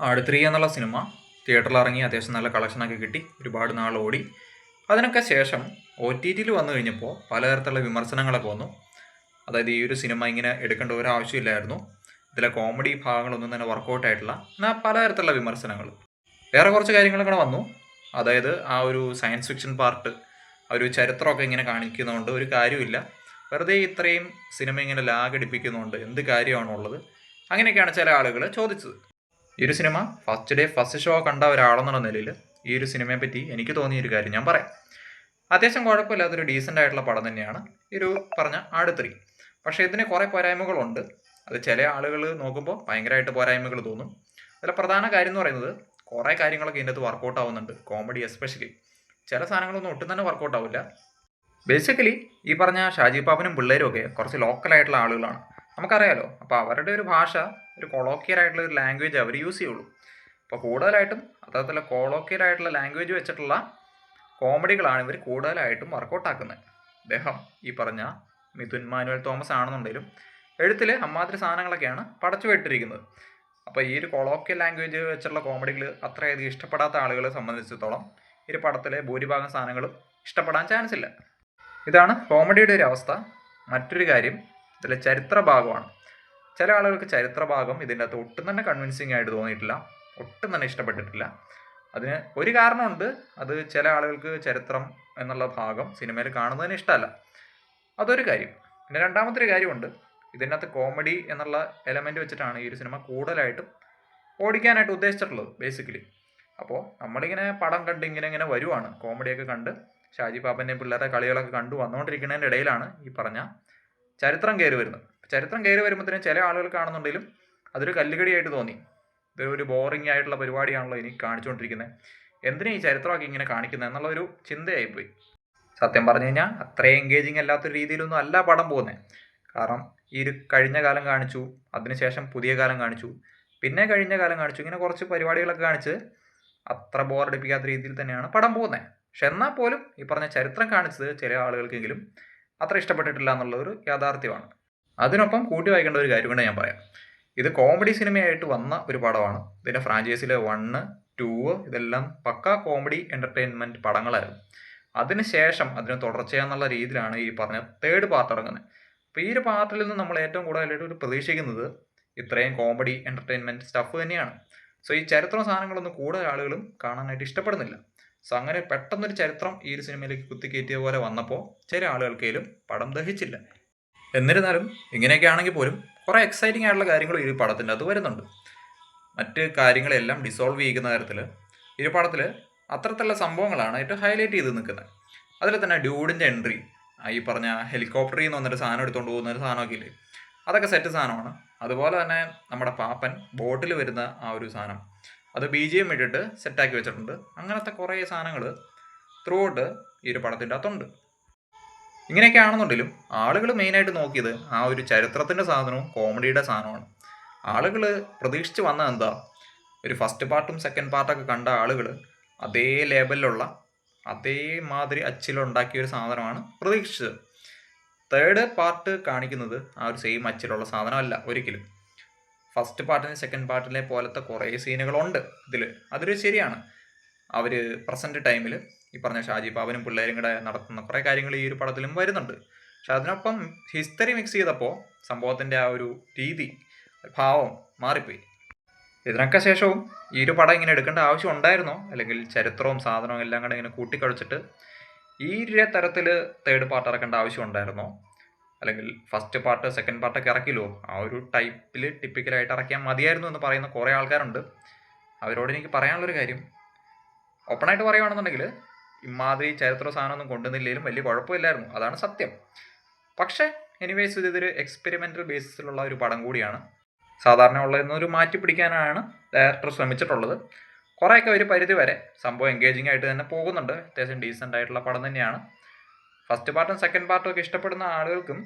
ആട് 3 എന്നുള്ള സിനിമ തിയേറ്ററിൽ ഇറങ്ങി അത്യാവശ്യം നല്ല കളക്ഷനൊക്കെ കിട്ടി, ഒരുപാട് നാൾ ഓടി. അതിനൊക്കെ ശേഷം OTTയിൽ വന്നു കഴിഞ്ഞപ്പോൾ പലതരത്തിലുള്ള വിമർശനങ്ങളൊക്കെ വന്നു. അതായത് ഈ ഒരു സിനിമ ഇങ്ങനെ എടുക്കേണ്ട ഒരു ആവശ്യമില്ലായിരുന്നു, ഇതിലെ കോമഡി ഭാഗങ്ങളൊന്നും തന്നെ വർക്കൗട്ട് ആയിട്ടില്ല, എന്നാൽ പലതരത്തിലുള്ള വിമർശനങ്ങൾ. വേറെ കുറച്ച് കാര്യങ്ങളൊക്കെ വന്നു. അതായത് ആ ഒരു സയൻസ് ഫിക്ഷൻ പാർട്ട്, ആ ഒരു ചരിത്രമൊക്കെ ഇങ്ങനെ കാണിക്കുന്നതുകൊണ്ട് ഒരു കാര്യമില്ല, വെറുതെ ഇത്രയും സിനിമ ഇങ്ങനെ ലാഗ് അടിപ്പിക്കുന്നതുകൊണ്ട് എന്ത് കാര്യമാണുള്ളത്, അങ്ങനെയൊക്കെയാണ് ചില ആളുകൾ ചോദിച്ചത്. ഈ ഒരു cinema first day first show കണ്ട ഒരാളെന്നുള്ള നിലയിൽ ഈ ഒരു സിനിമയെ പറ്റി എനിക്ക് തോന്നിയ ഒരു കാര്യം ഞാൻ പറയാം. അത്യാവശ്യം കുഴപ്പമില്ലാത്തൊരു ഡീസൻ്റ് ആയിട്ടുള്ള പടം തന്നെയാണ് ഈ ഒരു പറഞ്ഞ ആട് 3. പക്ഷേ ഇതിന് കുറേ പോരായ്മകളുണ്ട്. അത് ചില ആളുകൾ നോക്കുമ്പോൾ ഭയങ്കരമായിട്ട് പോരായ്മകൾ തോന്നും. അതിലെ പ്രധാന കാര്യം എന്ന് പറയുന്നത് കുറേ കാര്യങ്ങളൊക്കെ ഇതിൻ്റെ അകത്ത് വർക്കൗട്ട് ആവുന്നുണ്ട്, കോമഡി എസ്പെഷ്യലി. ചില സാധനങ്ങളൊന്നും ഒട്ടും തന്നെ വർക്കൗട്ട് ആവില്ല. ബേസിക്കലി ഈ പറഞ്ഞ ഷാജി പാപ്പനും പിള്ളേരും ഒക്കെ കുറച്ച് ലോക്കലായിട്ടുള്ള ആളുകളാണ്, നമുക്കറിയാലോ. അപ്പോൾ അവരുടെ ഒരു ഭാഷ, ഒരു കൊളോക്കിയലായിട്ടുള്ള ഒരു ലാംഗ്വേജ് അവർ യൂസ് ചെയ്യുള്ളൂ. അപ്പോൾ കൂടുതലായിട്ടും അത്തരത്തിലുള്ള കൊളോക്കിയലായിട്ടുള്ള ലാംഗ്വേജ് വെച്ചിട്ടുള്ള കോമഡികളാണ് ഇവർ കൂടുതലായിട്ടും വർക്കൗട്ടാക്കുന്നത്. അദ്ദേഹം ഈ പറഞ്ഞ മിഥുൻ മാനുവൽ തോമസ് ആണെന്നുണ്ടെങ്കിലും എഴുത്തിൽ അമ്മാതിരി സാധനങ്ങളൊക്കെയാണ് പടച്ചു വിട്ടിരിക്കുന്നത്. അപ്പോൾ ഈ ഒരു കൊളോക്കിയൽ ലാംഗ്വേജ് വെച്ചുള്ള കോമഡികൾ അത്രയധികം ഇഷ്ടപ്പെടാത്ത ആളുകളെ സംബന്ധിച്ചിടത്തോളം ഈ ഒരു പടത്തിലെ ഭൂരിഭാഗം സാധനങ്ങളും ഇഷ്ടപ്പെടാൻ ചാൻസ് ഇല്ല. ഇതാണ് കോമഡിയുടെ ഒരു അവസ്ഥ. മറ്റൊരു കാര്യം ഇതിലെ ചരിത്ര ഭാഗമാണ്. ചില ആളുകൾക്ക് ചരിത്ര ഭാഗം ഇതിൻ്റെ അകത്ത് ഒട്ടും തന്നെ കൺവിൻസിങ് ആയിട്ട് തോന്നിയിട്ടില്ല, ഒട്ടും തന്നെ ഇഷ്ടപ്പെട്ടിട്ടില്ല. അതിന് ഒരു കാരണമുണ്ട്, അത് ചില ആളുകൾക്ക് ചരിത്രം എന്നുള്ള ഭാഗം സിനിമയിൽ കാണുന്നതിന് ഇഷ്ടമല്ല, അതൊരു കാര്യം. പിന്നെ രണ്ടാമത്തെ ഒരു കാര്യമുണ്ട്, ഇതിൻ്റെ അകത്ത് കോമഡി എന്നുള്ള എലമെൻറ്റ് വെച്ചിട്ടാണ് ഈ ഒരു സിനിമ കൂടുതലായിട്ടും ഓടിക്കാനായിട്ട് ഉദ്ദേശിച്ചിട്ടുള്ളത് ബേസിക്കലി. അപ്പോൾ നമ്മളിങ്ങനെ പടം കണ്ട് ഇങ്ങനെ വരുവാണ്, കോമഡിയൊക്കെ കണ്ട് ഷാജി പാപ്പൻ്റെയും പിള്ളേരുടെ കളികളൊക്കെ കണ്ടു വന്നുകൊണ്ടിരിക്കുന്നതിൻ്റെ ഇടയിലാണ് ഈ പറഞ്ഞ ചരിത്രം കയറി വരുന്നത്. ചരിത്രം കയറി വരുമ്പോഴത്തേനും ചില ആളുകൾ കാണുന്നുണ്ടെങ്കിലും അതൊരു കല്ലുകടിയായിട്ട് തോന്നി. ഇത് ഒരു ബോറിംഗ് ആയിട്ടുള്ള പരിപാടിയാണല്ലോ എനിക്ക് കാണിച്ചുകൊണ്ടിരിക്കുന്നത്, എന്തിനാ ഈ ചരിത്രമൊക്കെ ഇങ്ങനെ കാണിക്കുന്നത് എന്നുള്ള ഒരു ചിന്തയായിപ്പോയി. സത്യം പറഞ്ഞു കഴിഞ്ഞാൽ അത്രയും എൻഗേജിങ് അല്ലാത്തൊരു രീതിയിലൊന്നും അല്ല പടം പോകുന്നത്. കാരണം ഈ ഒരു കഴിഞ്ഞ കാലം കാണിച്ചു, അതിനുശേഷം പുതിയ കാലം കാണിച്ചു, പിന്നെ കഴിഞ്ഞ കാലം കാണിച്ചു, ഇങ്ങനെ കുറച്ച് പരിപാടികളൊക്കെ കാണിച്ച് അത്ര ബോറടിപ്പിക്കാത്ത രീതിയിൽ തന്നെയാണ് പടം പോകുന്നത്. പക്ഷെ എന്നാൽ പോലും ഈ പറഞ്ഞ ചരിത്രം കാണിച്ചത് ചില ആളുകൾക്കെങ്കിലും അത്ര ഇഷ്ടപ്പെട്ടിട്ടില്ല എന്നുള്ളൊരു യാഥാർത്ഥ്യമാണ്. അതിനൊപ്പം കൂട്ടി വായിക്കേണ്ട ഒരു കാര്യം കൊണ്ട് ഞാൻ പറയാം, ഇത് കോമഡി സിനിമയായിട്ട് വന്ന ഒരു പടമാണ്. ഇതിൻ്റെ ഫ്രാഞ്ചൈസിലെ 1, 2 ഇതെല്ലാം പക്കാ കോമഡി എൻ്റർടൈൻമെൻറ്റ് പടങ്ങളായിരുന്നു. അതിനുശേഷം അതിന് തുടർച്ചയാന്നുള്ള രീതിയിലാണ് ഈ പറഞ്ഞ 3rd പാർട്ട് ഇറങ്ങുന്നത്. അപ്പോൾ ഈ ഒരു പാർട്ടിൽ നിന്ന് നമ്മൾ ഏറ്റവും കൂടുതലായിട്ട് ഒരു പ്രതീക്ഷിക്കുന്നത് ഇത്രയും കോമഡി എൻ്റർടൈൻമെൻറ്റ് സ്റ്റഫ് തന്നെയാണ്. സോ ഈ ചരിത്രം സാധനങ്ങളൊന്നും കൂടുതൽ ആളുകളും കാണാനായിട്ട് ഇഷ്ടപ്പെടുന്നില്ല. സോ അങ്ങനെ പെട്ടെന്നൊരു ചരിത്രം ഈ ഒരു സിനിമയിലേക്ക് കുത്തിക്കയറ്റിയ പോലെ വന്നപ്പോൾ ചില ആളുകൾക്കേലും പടം ദഹിച്ചില്ല. എന്നിരുന്നാലും ഇങ്ങനെയൊക്കെ ആണെങ്കിൽ പോലും കുറേ എക്സൈറ്റിംഗ് ആയിട്ടുള്ള കാര്യങ്ങൾ ഈ പടത്തിൻ്റെ അത് വരുന്നുണ്ട്. മറ്റ് കാര്യങ്ങളെല്ലാം ഡിസോൾവ് ചെയ്യുന്ന തരത്തിൽ ഈ പടത്തിൽ അത്തരത്തിലുള്ള സംഭവങ്ങളാണ് ഏറ്റവും ഹൈലൈറ്റ് ചെയ്ത് നിൽക്കുന്നത്. അതിൽ തന്നെ ഡ്യൂഡിൻ്റെ എൻട്രി, ഈ പറഞ്ഞ ഹെലികോപ്റ്ററിൽ നിന്ന് വന്നിട്ട് സാധനം എടുത്തുകൊണ്ട് പോകുന്ന ഒരു സാധനമൊക്കെ ഇല്ലേ, അതൊക്കെ സെറ്റ് സാധനമാണ്. അതുപോലെ തന്നെ നമ്മുടെ പാപ്പൻ ബോട്ടിൽ വരുന്ന ആ ഒരു സാധനം, അത് BGM ഇട്ടിട്ട് സെറ്റാക്കി വെച്ചിട്ടുണ്ട്. അങ്ങനത്തെ കുറേ സാധനങ്ങൾ ത്രൂ ഔട്ട് ഈ ഒരു പടത്തിൻ്റെ അകത്തുണ്ട്. ഇങ്ങനെയൊക്കെ ആണെന്നുണ്ടെങ്കിലും ആളുകൾ മെയിനായിട്ട് നോക്കിയത് ആ ഒരു ചരിത്രത്തിൻ്റെ സാധനവും കോമഡിയുടെ സാധനമാണ്. ആളുകൾ പ്രതീക്ഷിച്ച് വന്നത് എന്താ, ഒരു ഫസ്റ്റ് പാർട്ടും സെക്കൻഡ് പാർട്ടൊക്കെ കണ്ട ആളുകൾ അതേ ലേബലിലുള്ള അതേമാതിരി അച്ചിലുണ്ടാക്കിയ ഒരു സാധനമാണ് പ്രതീക്ഷിച്ചത്. 3rd പാർട്ട് കാണിക്കുന്നത് ആ ഒരു സെയിം അച്ചിലുള്ള സാധനമല്ല ഒരിക്കലും. ഫസ്റ്റ് പാർട്ടിന് സെക്കൻഡ് പാർട്ടിലെ പോലത്തെ കുറേ സീനുകളുണ്ട് ഇതിൽ, അതൊരു ശരിയാണ്. അവർ പ്രസൻറ്റ് ടൈമിൽ ഈ പറഞ്ഞ ഷാജി പാപ്പനും പിള്ളേരും കൂടെ നടത്തുന്ന കുറേ കാര്യങ്ങൾ ഈ ഒരു പടത്തിലും വരുന്നുണ്ട്. പക്ഷെ അതിനൊപ്പം ഹിസ്റ്ററി മിക്സ് ചെയ്തപ്പോൾ സംഭവത്തിൻ്റെ ആ ഒരു രീതി, ഭാവം മാറിപ്പോയി. ഇതിനൊക്കെ ശേഷവും ഈ ഒരു പടം ഇങ്ങനെ എടുക്കേണ്ട ആവശ്യം ഉണ്ടായിരുന്നോ, അല്ലെങ്കിൽ ചരിത്രവും സാധനവും എല്ലാം കൂടെ ഇങ്ങനെ കൂട്ടിക്കഴിച്ചിട്ട് ഈ ഒരു തരത്തിൽ 3rd പാർട്ട് ഇറക്കേണ്ട ആവശ്യം ഉണ്ടായിരുന്നോ, അല്ലെങ്കിൽ ഫസ്റ്റ് പാർട്ട് സെക്കൻഡ് പാർട്ടൊക്കെ ഇറക്കില്ലോ ആ ഒരു ടൈപ്പിൽ ടിപ്പിക്കലായിട്ട് ഇറക്കിയാൽ മതിയായിരുന്നു എന്ന് പറയുന്ന കുറേ ആൾക്കാരുണ്ട്. അവരോട് എനിക്ക് പറയാനുള്ളൊരു കാര്യം, ഓപ്പണായിട്ട് പറയുകയാണെന്നുണ്ടെങ്കിൽ ഇമാതിരി ചരിത്ര സാധനമൊന്നും കൊണ്ടുവന്നില്ലെങ്കിലും വലിയ കുഴപ്പമില്ലായിരുന്നു, അതാണ് സത്യം. പക്ഷേ എനിവേസ് ഇതൊരു എക്സ്പെരിമെൻ്റൽ ബേസിസിലുള്ള ഒരു പടം കൂടിയാണ്. സാധാരണ ഉള്ളതെന്നൊരു മാറ്റി പിടിക്കാനാണ് ഡയറക്ടർ ശ്രമിച്ചിട്ടുള്ളത്. കുറേയൊക്കെ ഒരു പരിധി വരെ സംഭവം എൻഗേജിങ് ആയിട്ട് തന്നെ പോകുന്നുണ്ട്, അത്യാവശ്യം ഡീസൻ്റ് ആയിട്ടുള്ള പടം തന്നെയാണ്. ഫസ്റ്റ് പാർട്ടും സെക്കൻഡ് പാർട്ടും ഒക്കെ ഇഷ്ടപ്പെടുന്ന ആളുകൾക്കും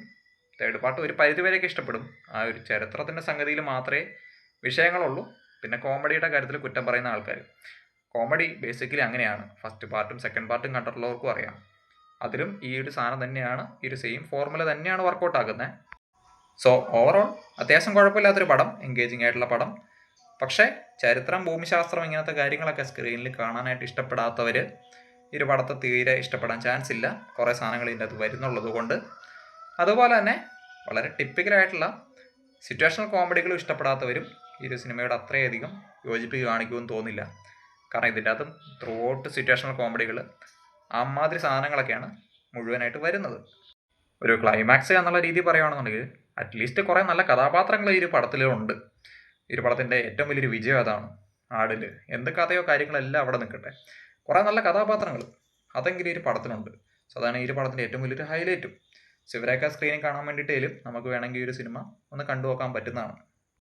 3rd പാർട്ട് ഒരു പരിധി വരെയൊക്കെ ഇഷ്ടപ്പെടും. ആ ഒരു ചരിത്രത്തിൻ്റെ സംഗതിയിൽ മാത്രമേ വിഷയങ്ങളുള്ളൂ. പിന്നെ കോമഡിയുടെ കാര്യത്തിൽ കുറ്റം പറയുന്ന ആൾക്കാർ, കോമഡി ബേസിക്കലി അങ്ങനെയാണ്, ഫസ്റ്റ് പാർട്ടും സെക്കൻഡ് പാർട്ടും കണ്ടിട്ടുള്ളവർക്കും അറിയാം. അതിലും ഈ ഒരു സാധനം തന്നെയാണ്, ഈ ഒരു സെയിം ഫോർമുല തന്നെയാണ് വർക്കൗട്ട് ആക്കുന്നത്. സോ ഓവറോൾ അത്യാവശ്യം കുഴപ്പമില്ലാത്തൊരു പടം, എൻഗേജിങ് ആയിട്ടുള്ള പടം. പക്ഷേ ചരിത്രം, ഭൂമിശാസ്ത്രം ഇങ്ങനത്തെ കാര്യങ്ങളൊക്കെ സ്ക്രീനിൽ കാണാനായിട്ട് ഇഷ്ടപ്പെടാത്തവർ ഈ ഒരു പടത്തെ തീരെ ഇഷ്ടപ്പെടാൻ ചാൻസ് ഇല്ല. കുറേ സാധനങ്ങൾ ഇതിൻ്റെ അകത്ത് വരുന്നുള്ളത് കൊണ്ട്. അതുപോലെ തന്നെ വളരെ ടിപ്പിക്കലായിട്ടുള്ള സിറ്റുവേഷണൽ കോമഡികളും ഇഷ്ടപ്പെടാത്തവരും ഈ ഒരു സിനിമയോട് അത്രയധികം യോജിപ്പ് കാണിക്കുമെന്ന് തോന്നില്ല. കാരണം ഇതിൻ്റെ അകത്തും ത്രൂ ഔട്ട് സിറ്റുവേഷണൽ കോമഡികൾ അമ്മാതിരി സാധനങ്ങളൊക്കെയാണ് മുഴുവനായിട്ട് വരുന്നത്. ഒരു ക്ലൈമാക്സ് എന്നുള്ള രീതി പറയുകയാണെന്നുണ്ടെങ്കിൽ അറ്റ്ലീസ്റ്റ് കുറേ നല്ല കഥാപാത്രങ്ങൾ ഈ ഒരു പടത്തിലുണ്ട്. ഈ ഒരു പടത്തിൻ്റെ ഏറ്റവും വലിയൊരു വിജയം അതാണ്. ആടിൽ എന്ത് കഥയോ കാര്യങ്ങളെല്ലാം അവിടെ നിൽക്കട്ടെ, കുറേ നല്ല കഥാപാത്രങ്ങൾ അതെങ്കിലും ഈ ഒരു പടത്തിനുണ്ട്. സോ അതാണ് ഈ ഒരു പടത്തിൻ്റെ ഏറ്റവും വലിയൊരു ഹൈലൈറ്റും. സോ ഇവരെയൊക്കെ സ്ക്രീനിൽ കാണാൻ വേണ്ടിയിട്ടേലും നമുക്ക് വേണമെങ്കിൽ ഈ ഒരു സിനിമ ഒന്ന് കണ്ടു നോക്കാൻ പറ്റുന്നതാണ്.